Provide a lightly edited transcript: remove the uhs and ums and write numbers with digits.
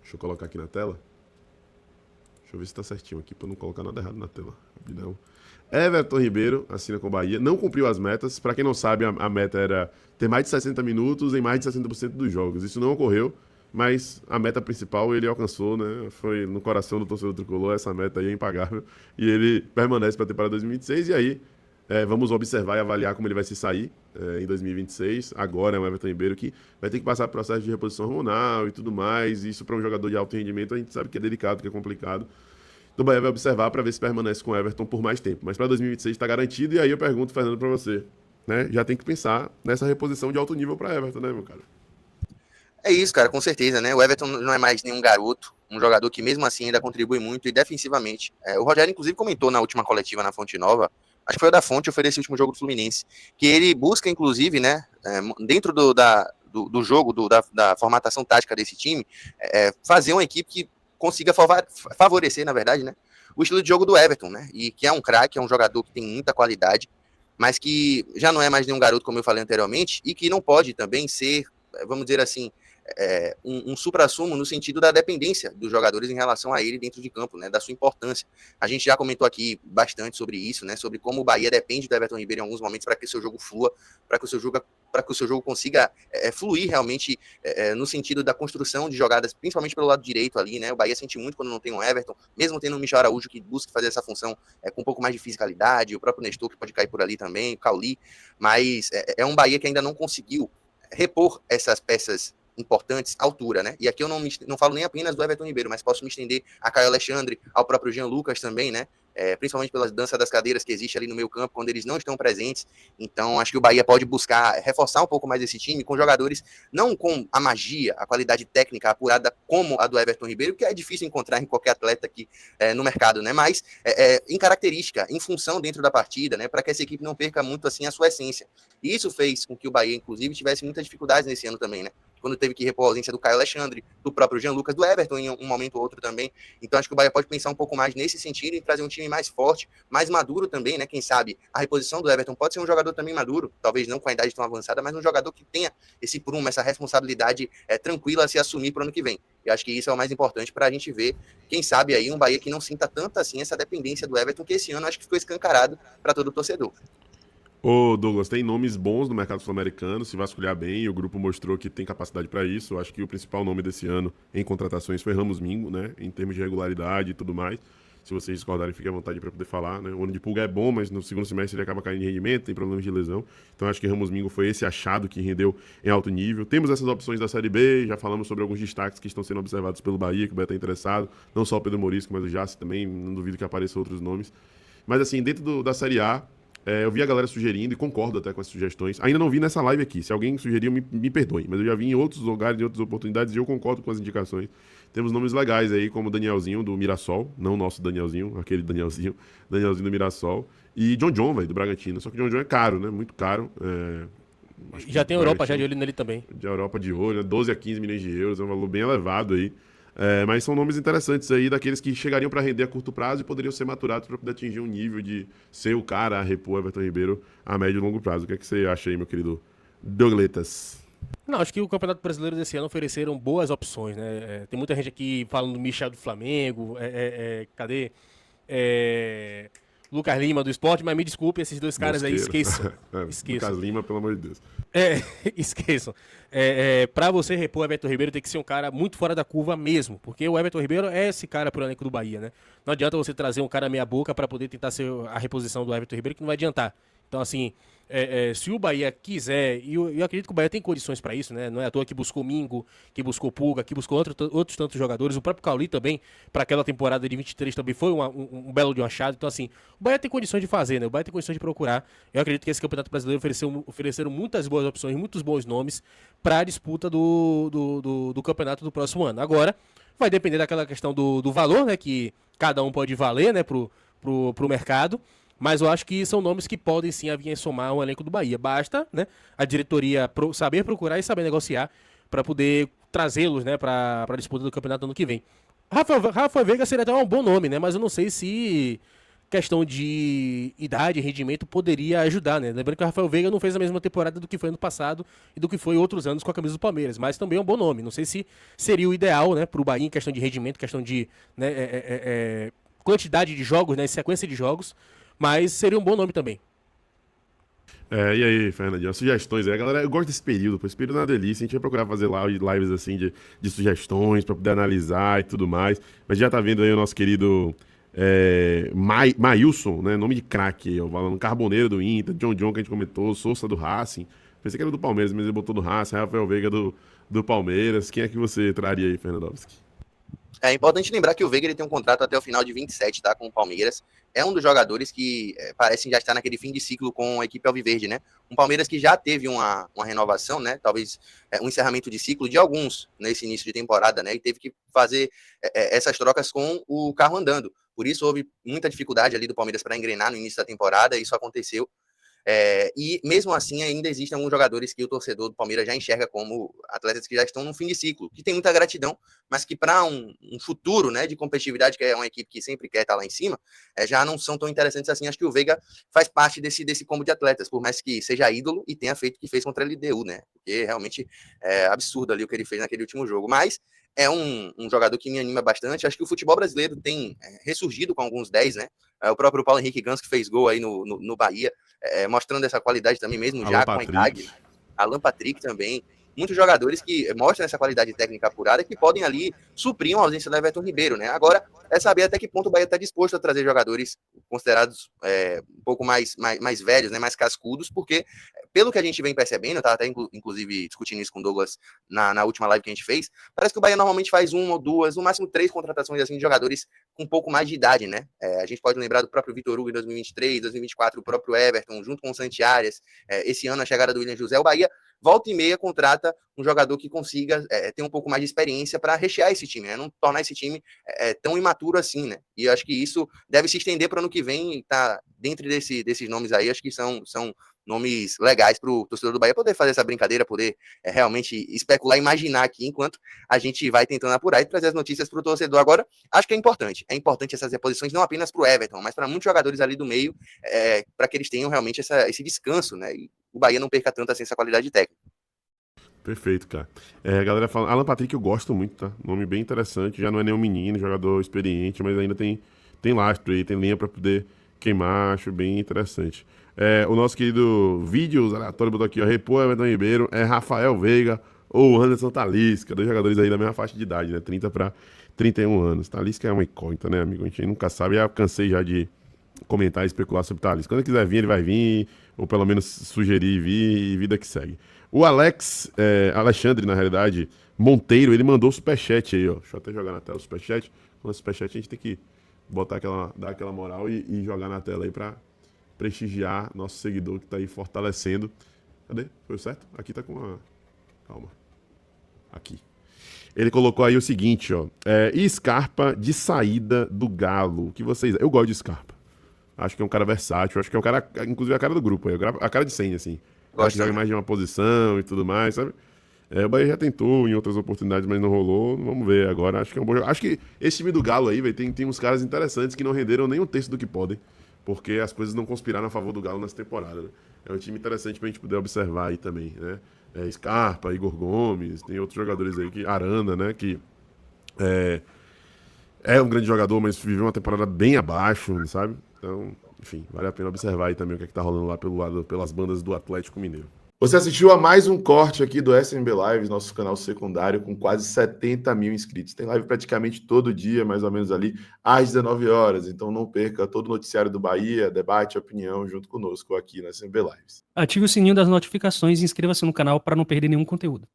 Deixa eu colocar aqui na tela. Deixa eu ver se tá certinho aqui, pra não colocar nada errado na tela. Rapidão. Everton Ribeiro assina com o Bahia. Não cumpriu as metas. Pra quem não sabe, a meta era ter mais de 60 minutos em mais de 60% dos jogos. Isso não ocorreu, mas a meta principal ele alcançou, né? Foi no coração do torcedor tricolor, essa meta aí é impagável. E ele permanece para a temporada 2026. E aí, vamos observar e avaliar como ele vai se sair em 2026. Agora é um Everton Ribeiro que vai ter que passar por processo de reposição hormonal e tudo mais. Isso para um jogador de alto rendimento a gente sabe que é delicado, que é complicado. Então o Bahia vai observar para ver se permanece com o Everton por mais tempo. Mas para 2026 está garantido. E aí eu pergunto, Fernando, para você, né? Já tem que pensar nessa reposição de alto nível para Everton, né, meu cara? É isso, cara, com certeza, né? O Everton não é mais nenhum garoto, um jogador que mesmo assim ainda contribui muito e defensivamente. O Rogério, inclusive, comentou na última coletiva na Fonte Nova, acho que foi o da Fonte, ofereceu esse último jogo do Fluminense, que ele busca, inclusive, né, dentro do jogo, da formatação tática desse time, fazer uma equipe que consiga favorecer, na verdade, né, o estilo de jogo do Everton, né? E que é um craque, é um jogador que tem muita qualidade, mas que já não é mais nenhum garoto, como eu falei anteriormente, e que não pode também ser, vamos dizer assim, um supra-sumo no sentido da dependência dos jogadores em relação a ele dentro de campo, né, da sua importância. A gente já comentou aqui bastante sobre isso, né, sobre como o Bahia depende do Everton Ribeiro em alguns momentos para que o seu jogo flua, para que o seu jogo consiga fluir realmente no sentido da construção de jogadas, principalmente pelo lado direito ali, né, o Bahia sente muito quando não tem um Everton, mesmo tendo um Michel Araújo que busca fazer essa função com um pouco mais de fisicalidade, o próprio Nestor que pode cair por ali também, o Cauli, mas é um Bahia que ainda não conseguiu repor essas peças importantes, altura, né? E aqui eu não falo nem apenas do Everton Ribeiro, mas posso me estender a Caio Alexandre, ao próprio Jean Lucas também, né? Principalmente pela dança das cadeiras que existe ali no meio campo, quando eles não estão presentes. Então, acho que o Bahia pode buscar reforçar um pouco mais esse time com jogadores, não com a magia, a qualidade técnica apurada como a do Everton Ribeiro, que é difícil encontrar em qualquer atleta aqui no mercado, né? Mas em característica, em função dentro da partida, né? Para que essa equipe não perca muito assim a sua essência. E isso fez com que o Bahia, inclusive, tivesse muitas dificuldades nesse ano também, né? Quando teve que repor a ausência do Caio Alexandre, do próprio Jean Lucas, do Everton em um momento ou outro também. Então acho que o Bahia pode pensar um pouco mais nesse sentido e trazer um time mais forte, mais maduro também, né? Quem sabe a reposição do Everton pode ser um jogador também maduro, talvez não com a idade tão avançada, mas um jogador que tenha esse prumo, essa responsabilidade tranquila a se assumir para o ano que vem. E acho que isso é o mais importante para a gente ver, quem sabe aí um Bahia que não sinta tanto assim essa dependência do Everton, que esse ano acho que ficou escancarado para todo o torcedor. Ô, Douglas, tem nomes bons no mercado sul-americano, se vasculhar bem, e o grupo mostrou que tem capacidade para isso. Eu acho que o principal nome desse ano em contratações foi Ramos Mingo, né? Em termos de regularidade e tudo mais. Se vocês discordarem, fiquem à vontade para poder falar, né? O ano de Pulga é bom, mas no segundo semestre ele acaba caindo de rendimento, tem problemas de lesão. Então acho que Ramos Mingo foi esse achado que rendeu em alto nível. Temos essas opções da Série B, já falamos sobre alguns destaques que estão sendo observados pelo Bahia, que o Bahia está interessado. Não só o Pedro Morisco, mas o Jace também, não duvido que apareçam outros nomes. Mas assim, dentro da Série A, eu vi a galera sugerindo e concordo até com as sugestões. Ainda não vi nessa live aqui. Se alguém sugeriu, me perdoe. Mas eu já vi em outros lugares, em outras oportunidades, e eu concordo com as indicações. Temos nomes legais aí, como o Danielzinho, do Mirassol. Não o nosso Danielzinho, aquele Danielzinho. Danielzinho do Mirassol. E John, velho, do Bragantino. Só que John é caro, né? Muito caro. Já tem Europa já de olho nele também. De Europa de olho, 12 a 15 milhões de euros. É um valor bem elevado aí. Mas são nomes interessantes aí, daqueles que chegariam para render a curto prazo e poderiam ser maturados para poder atingir um nível de ser o cara a repor Everton Ribeiro a médio e longo prazo. O que é que você acha aí, meu querido Dougletas? Não, acho que o Campeonato Brasileiro desse ano ofereceram boas opções, né? Tem muita gente aqui falando do Michel do Flamengo, cadê? Lucas Lima do Sport, mas me desculpe, esses dois caras aí, esqueçam. Lucas Lima, pelo amor de Deus. Esqueçam. Pra você repor o Everton Ribeiro, tem que ser um cara muito fora da curva mesmo, porque o Everton Ribeiro é esse cara pro elenco do Bahia, né? Não adianta você trazer um cara meia boca pra poder tentar ser a reposição do Everton Ribeiro, que não vai adiantar. Então, assim, se o Bahia quiser, e eu acredito que o Bahia tem condições para isso, né? Não é à toa que buscou Mingo, que buscou Pulga, que buscou outros tantos jogadores. O próprio Cauli também, para aquela temporada de 23, também foi um belo de um achado. Então, assim, o Bahia tem condições de fazer, né? O Bahia tem condições de procurar. Eu acredito que esse Campeonato Brasileiro ofereceram muitas boas opções, muitos bons nomes para a disputa do campeonato do próximo ano. Agora, vai depender daquela questão do valor, né? Que cada um pode valer, né? Pro mercado. Mas eu acho que são nomes que podem sim vir a somar um elenco do Bahia. Basta, né, a diretoria saber procurar e saber negociar para poder trazê-los, né, para a disputa do campeonato ano que vem. Rafa Veiga seria até um bom nome, né, mas eu não sei se questão de idade, rendimento, poderia ajudar, né? Lembrando que o Rafael Veiga não fez a mesma temporada do que foi ano passado e do que foi outros anos com a camisa do Palmeiras, mas também é um bom nome. Não sei se seria o ideal, né, pro Bahia em questão de rendimento, questão de, né, quantidade de jogos, né, sequência de jogos, mas seria um bom nome também. E aí, Fernandinho, sugestões aí. Galera, eu gosto desse período, pô. Esse período é uma delícia. A gente vai procurar fazer lives assim de sugestões pra poder analisar e tudo mais. Mas já tá vendo aí o nosso querido Maílson, né? Nome de craque aí, ó. Falando Carboneiro do Inter, John que a gente comentou, Sousa do Racing. Pensei que era do Palmeiras, mas ele botou do Racing, Rafael Veiga do Palmeiras. Quem é que você traria aí, Fernandovski? É importante lembrar que o Veiga ele tem um contrato até o final de 27, tá? Com o Palmeiras. É um dos jogadores que parecem já estar naquele fim de ciclo com a equipe alviverde, né? Um Palmeiras que já teve uma renovação, né? Talvez um encerramento de ciclo de alguns nesse início de temporada, né? E teve que fazer essas trocas com o carro andando. Por isso houve muita dificuldade ali do Palmeiras para engrenar no início da temporada. Isso aconteceu. E mesmo assim ainda existem alguns jogadores que o torcedor do Palmeiras já enxerga como atletas que já estão no fim de ciclo, que tem muita gratidão, mas que para um futuro, né, de competitividade, que é uma equipe que sempre quer estar lá em cima, já não são tão interessantes assim. Acho que o Veiga faz parte desse combo de atletas, por mais que seja ídolo e tenha feito o que fez contra a LDU, né, porque realmente é absurdo ali o que ele fez naquele último jogo, mas é um jogador que me anima bastante. Acho que o futebol brasileiro tem ressurgido com alguns 10, né? O próprio Paulo Henrique Ganso, que fez gol aí no Bahia, mostrando essa qualidade também, mesmo Alan já Patrick. com a idade. Alan Patrick também. Muitos jogadores que mostram essa qualidade técnica apurada que podem ali suprir uma ausência do Everton Ribeiro, né? Agora, é saber até que ponto o Bahia está disposto a trazer jogadores considerados um pouco mais velhos, né? Mais cascudos, porque, pelo que a gente vem percebendo, eu estava até inclusive discutindo isso com o Douglas na última live que a gente fez, parece que o Bahia normalmente faz uma ou duas, no máximo 3 contratações assim, de jogadores com um pouco mais de idade, né? A gente pode lembrar do próprio Vitor Hugo em 2023, 2024, o próprio Everton, junto com o Santi Arias, esse ano a chegada do William José. O Bahia volta e meia contrata um jogador que consiga ter um pouco mais de experiência para rechear esse time, né? Não tornar esse time tão imaturo assim, né? E eu acho que isso deve se estender para o ano que vem, tá dentro desses nomes aí. Acho que são nomes legais para o torcedor do Bahia poder fazer essa brincadeira, poder realmente especular, imaginar aqui, enquanto a gente vai tentando apurar e trazer as notícias para o torcedor. Agora, acho que é importante essas reposições, não apenas para o Everton, mas para muitos jogadores ali do meio, para que eles tenham realmente esse descanso, né? E o Bahia não perca tanto assim essa qualidade técnica. Perfeito, cara. A galera fala. Alan Patrick eu gosto muito, tá? Nome bem interessante. Já não é nenhum menino, jogador experiente, mas ainda tem lastro aí, tem linha pra poder queimar. Acho bem interessante. O nosso querido Vídeos aleatório botou aqui, ó. Repô Everton Ribeiro, Rafael Veiga ou Anderson Talisca. 2 jogadores aí da mesma faixa de idade, né? 30 pra 31 anos. Talisca é uma incógnita, né, amigo? A gente nunca sabe. Já cansei já de comentar e especular sobre Talisca. Quando ele quiser vir, ele vai vir. Ou pelo menos sugerir vir e vida que segue. O Alexandre, na realidade, Monteiro, ele mandou o superchat aí, ó. Deixa eu até jogar na tela o superchat. Com o superchat a gente tem que dar aquela moral e jogar na tela aí pra prestigiar nosso seguidor que tá aí fortalecendo. Cadê? Foi certo? Aqui tá com a... Calma. Aqui. Ele colocou aí o seguinte, ó. E Scarpa de saída do Galo. O que vocês... Eu gosto de Scarpa. Acho que é um cara versátil. Acho que é um cara, inclusive a cara do grupo aí. A cara de 100, assim. Acho que joga mais de uma posição e tudo mais, sabe? O Bahia já tentou em outras oportunidades, mas não rolou. Vamos ver agora. Acho que é um bom jogo. Acho que esse time do Galo aí, velho, tem uns caras interessantes que não renderam nem um terço do que podem, porque as coisas não conspiraram a favor do Galo nessa temporada, né? É um time interessante pra gente poder observar aí também, né? Scarpa, Igor Gomes, tem outros jogadores aí, Arana, né? Que é um grande jogador, mas viveu uma temporada bem abaixo, sabe? Então, enfim, vale a pena observar aí também o que tá rolando lá pelas bandas do Atlético Mineiro. Você assistiu a mais um corte aqui do SMB Lives, nosso canal secundário, com quase 70 mil inscritos. Tem live praticamente todo dia, mais ou menos ali, às 19 horas. Então não perca todo o noticiário do Bahia, debate, opinião, junto conosco aqui na SMB Lives. Ative o sininho das notificações e inscreva-se no canal para não perder nenhum conteúdo.